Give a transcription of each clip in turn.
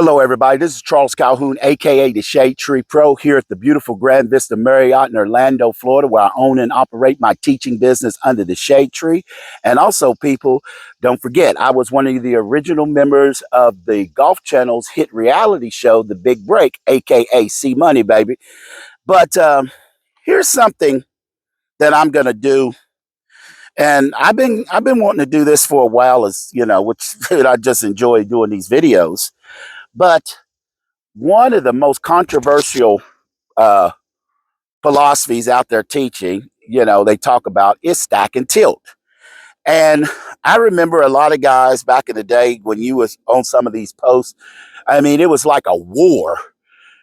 Hello, everybody. This is Charles Calhoun, aka the Shadetree Pro, here at the beautiful Grand Vista Marriott in Orlando, Florida, where I own and operate my teaching business under the Shadetree. And also, people, don't forget, I was one of the original members of the Golf Channel's hit reality show, The Big Break, aka C Money, baby. But here's something that I'm gonna do, and I've been wanting to do this for a while, as you know, which I just enjoy doing these videos, but one of the most controversial uh, philosophies out there teaching, they talk about is stack and tilt. And I remember a lot of guys back in the day when you was on some of these posts, I mean, it was like a war,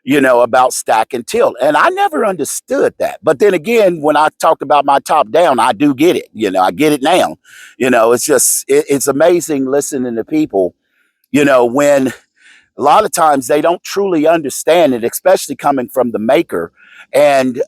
about stack and tilt. And I never understood that. But then again, when I talked about my top down, I do get it. I get it now. It's amazing listening to people, when a lot of times they don't truly understand it, especially coming from the maker. And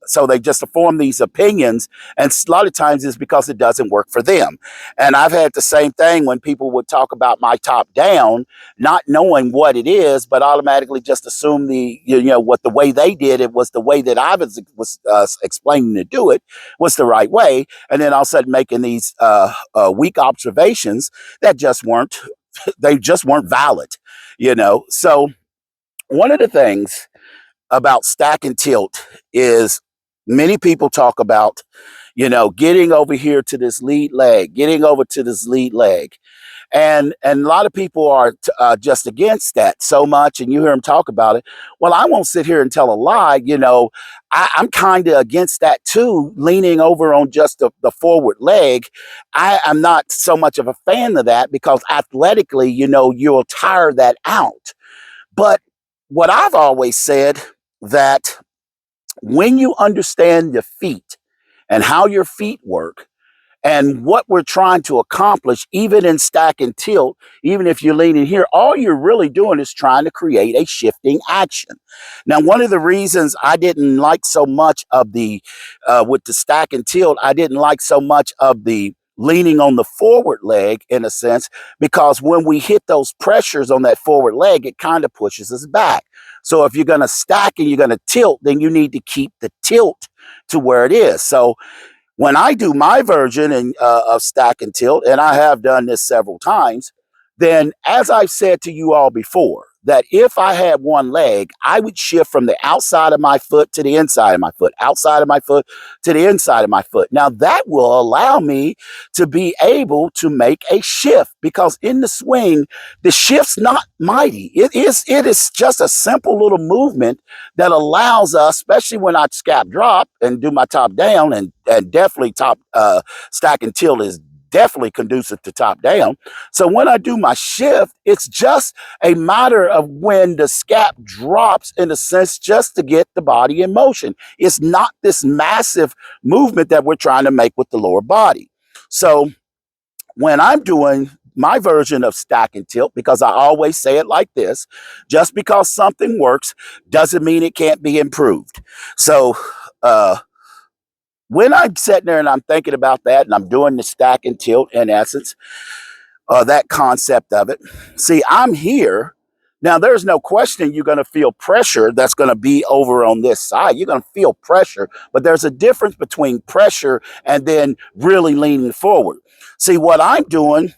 so they just form these opinions. And a lot of times it's because it doesn't work for them. And I've had the same thing when people would talk about my top down, not knowing what it is, but automatically just assume what the way they did it was the way that I was explaining to do it was the right way. And then all of a sudden making these weak observations that just weren't they just weren't valid. So one of the things about stack and tilt is many people talk about, getting over here to this lead leg, getting over to this lead leg. And a lot of people are just against that so much, and you hear them talk about it. Well, I won't sit here and tell a lie. I'm kind of against that too, leaning over on just the forward leg. I'm not so much of a fan of that because athletically, you'll tire that out. But what I've always said, that when you understand your feet and how your feet work, and what we're trying to accomplish, even in stack and tilt, even if you're leaning here, all you're really doing is trying to create a shifting action. Now, one of the reasons I didn't like so much of with the stack and tilt, I didn't like so much of the leaning on the forward leg, in a sense, because when we hit those pressures on that forward leg, it kind of pushes us back. So if you're going to stack and you're going to tilt, then you need to keep the tilt to where it is. So when I do my version of stack and tilt, and I have done this several times, then as I've said to you all before, that if I had one leg, I would shift from the outside of my foot to the inside of my foot, outside of my foot to the inside of my foot. Now that will allow me to be able to make a shift, because in the swing, the shift's not mighty. It is just a simple little movement that allows us, especially when I scap drop and do my top down, and definitely top stack and tilt is definitely conducive to top down. So when I do my shift, it's just a matter of when the scap drops, in a sense, just to get the body in motion. It's not this massive movement that we're trying to make with the lower body. So when I'm doing my version of stack and tilt, because I always say it like this, just because something works doesn't mean it can't be improved. So when I'm sitting there and I'm thinking about that, and I'm doing the stack and tilt, in essence, that concept of it, see, I'm here. Now, there's no question you're going to feel pressure that's going to be over on this side. You're going to feel pressure, but there's a difference between pressure and then really leaning forward. See, what I'm doing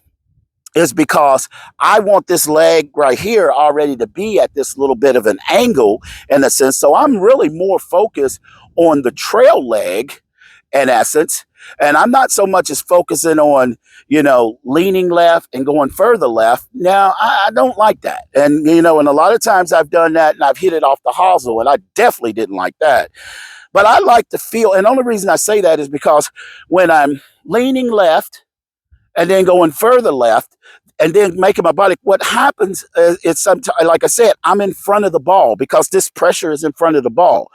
is because I want this leg right here already to be at this little bit of an angle, in a sense. So I'm really more focused on the trail leg, in essence. And I'm not so much as focusing on, leaning left and going further left. Now, I don't like that. And, and a lot of times I've done that and I've hit it off the hosel, and I definitely didn't like that. But I like to feel, and the only reason I say that is because when I'm leaning left and then going further left and then making my body, what happens is sometimes, like I said, I'm in front of the ball because this pressure is in front of the ball.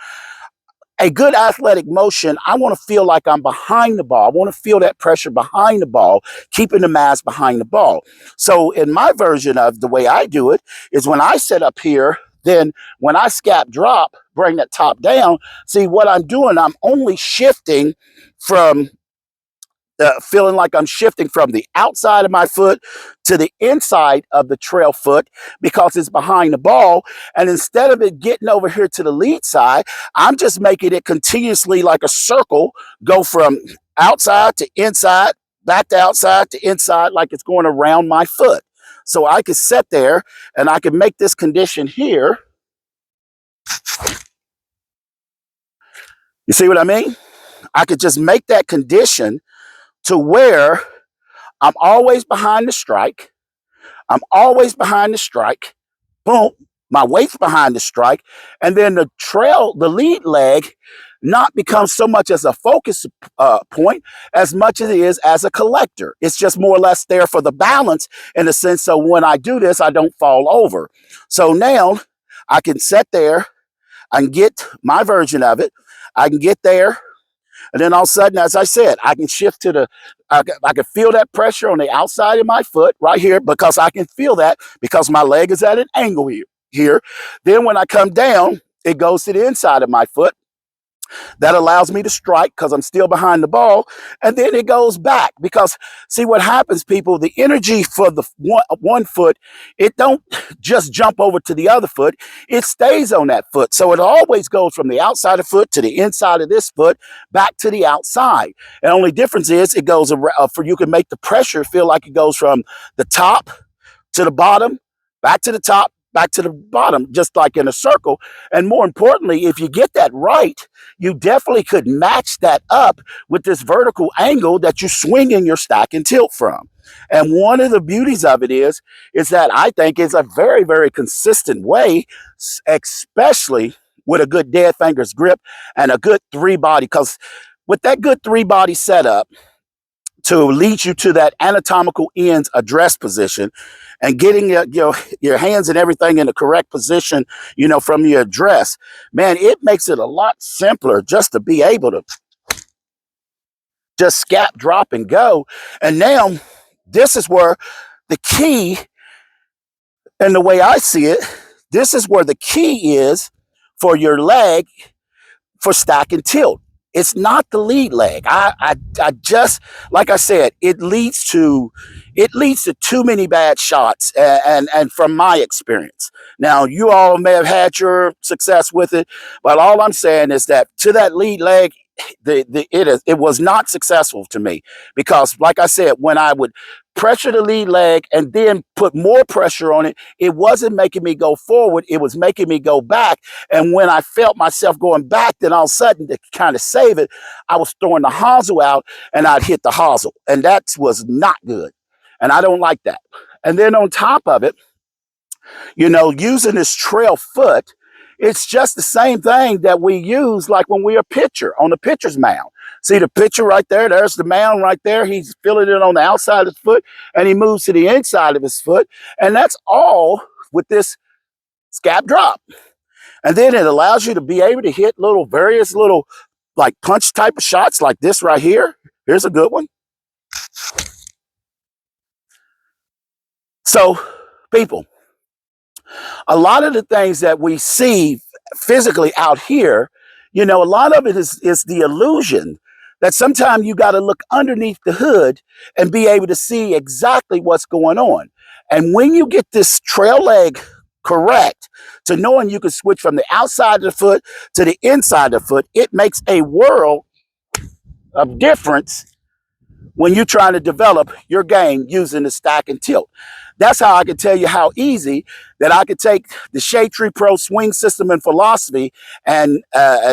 A good athletic motion, I want to feel like I'm behind the ball. I want to feel that pressure behind the ball, keeping the mass behind the ball. So in my version of the way I do it is when I set up here, then when I scap drop, bring that top down, see what I'm doing, I'm only shifting from feeling like I'm shifting from the outside of my foot to the inside of the trail foot because it's behind the ball. And instead of it getting over here to the lead side, I'm just making it continuously like a circle go from outside to inside, back to outside to inside, like it's going around my foot. So I could sit there and I could make this condition here. You see what I mean? I could just make that condition to where I'm always behind the strike. I'm always behind the strike. Boom. My weight's behind the strike. And then the lead leg, not becomes so much as a focus point as much as it is as a collector. It's just more or less there for the balance in a sense. So when I do this, I don't fall over. So now I can sit there. I can get my version of it. I can get there. And then all of a sudden, as I said, I can shift to I can feel that pressure on the outside of my foot right here because I can feel that because my leg is at an angle here. Then when I come down, it goes to the inside of my foot. That allows me to strike because I'm still behind the ball. And then it goes back because see what happens, people, the energy for the one foot, it don't just jump over to the other foot. It stays on that foot. So it always goes from the outside of the foot to the inside of this foot back to the outside. And only difference is it goes around for you can make the pressure feel like it goes from the top to the bottom, back to the top, back to the bottom, just like in a circle. And more importantly, if you get that right, you definitely could match that up with this vertical angle that you swing in your stack and tilt from. And one of the beauties of it is that I think it's a very, very consistent way, especially with a good dead fingers grip and a good three body. Because with that good three body setup, to lead you to that anatomical ends address position and getting your hands and everything in the correct position, from your address, man, it makes it a lot simpler just to be able to just scap, drop, and go. And now this is where the key, and the way I see it, this is where the key is for your leg for stack and tilt. It's not the lead leg. I just, like I said, it leads to too many bad shots, and from my experience. Now, you all may have had your success with it, but all I'm saying is that to that lead leg, it was not successful to me because, like I said, when I would pressure the lead leg and then put more pressure on it, it wasn't making me go forward. It was making me go back. And when I felt myself going back, then all of a sudden, to kind of save it, I was throwing the hosel out and I'd hit the hosel. And that was not good. And I don't like that. And then on top of it, using this trail foot, it's just the same thing that we use like when we're a pitcher on the pitcher's mound. See the pitcher right there? There's the mound right there. He's feeling it on the outside of his foot, and he moves to the inside of his foot. And that's all with this scap drop. And then it allows you to be able to hit various little like punch type of shots like this right here. Here's a good one. So, people, a lot of the things that we see physically out here, a lot of it is the illusion that sometimes you got to look underneath the hood and be able to see exactly what's going on. And when you get this trail leg correct to knowing you can switch from the outside of the foot to the inside of the foot, it makes a world of difference when you're trying to develop your game using the stack and tilt. That's how I can tell you how easy that I could take the Shadetree Pro swing system and philosophy and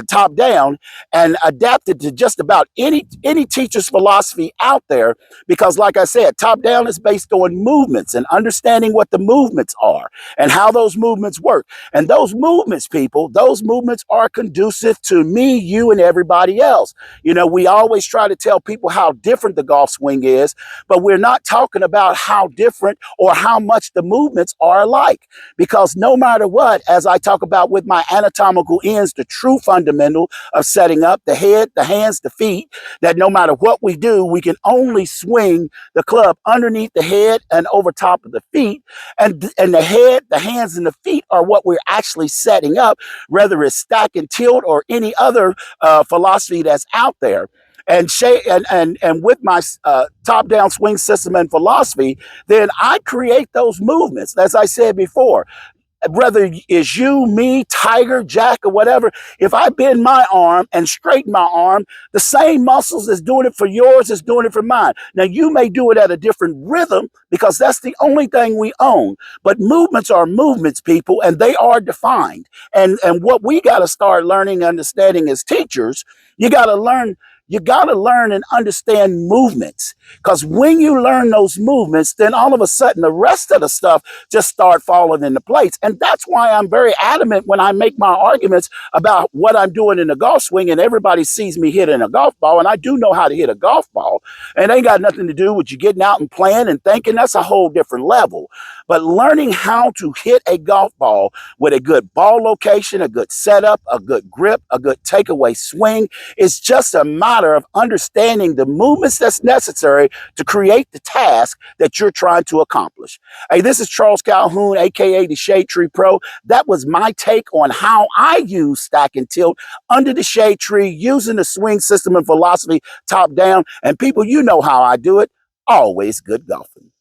top down and adapt it to just about any teacher's philosophy out there. Because like I said, top down is based on movements and understanding what the movements are and how those movements work. And those movements, people, those movements are conducive to me, you, and everybody else. We always try to tell people how different the golf swing is, but we're not talking about how different or how much the movements are alike. Because no matter what, as I talk about with my anatomical ends, the true fundamental of setting up the head, the hands, the feet, that no matter what we do, we can only swing the club underneath the head and over top of the feet. And the head, the hands, and the feet are what we're actually setting up, whether it's stack and tilt or any other philosophy that's out there. And with my top-down swing system and philosophy, then I create those movements, as I said before. Whether it's you, me, Tiger, Jack, or whatever, if I bend my arm and straighten my arm, the same muscles that's doing it for yours is doing it for mine. Now, you may do it at a different rhythm because that's the only thing we own. But movements are movements, people, and they are defined. And what we got to start learning, understanding as teachers, you got to learn. You got to learn and understand movements, because when you learn those movements, then all of a sudden the rest of the stuff just start falling into place. And that's why I'm very adamant when I make my arguments about what I'm doing in the golf swing, and everybody sees me hitting a golf ball, and I do know how to hit a golf ball. And it ain't got nothing to do with you getting out and playing and thinking. That's a whole different level. But learning how to hit a golf ball with a good ball location, a good setup, a good grip, a good takeaway swing, is just a matter of understanding the movements that's necessary to create the task that you're trying to accomplish. Hey, this is Charles Calhoun, aka the Shadetree Pro. That was my take on how I use stack and tilt under the shade tree, using the swing system and philosophy top down. And people, you know how I do it. Always good golfing.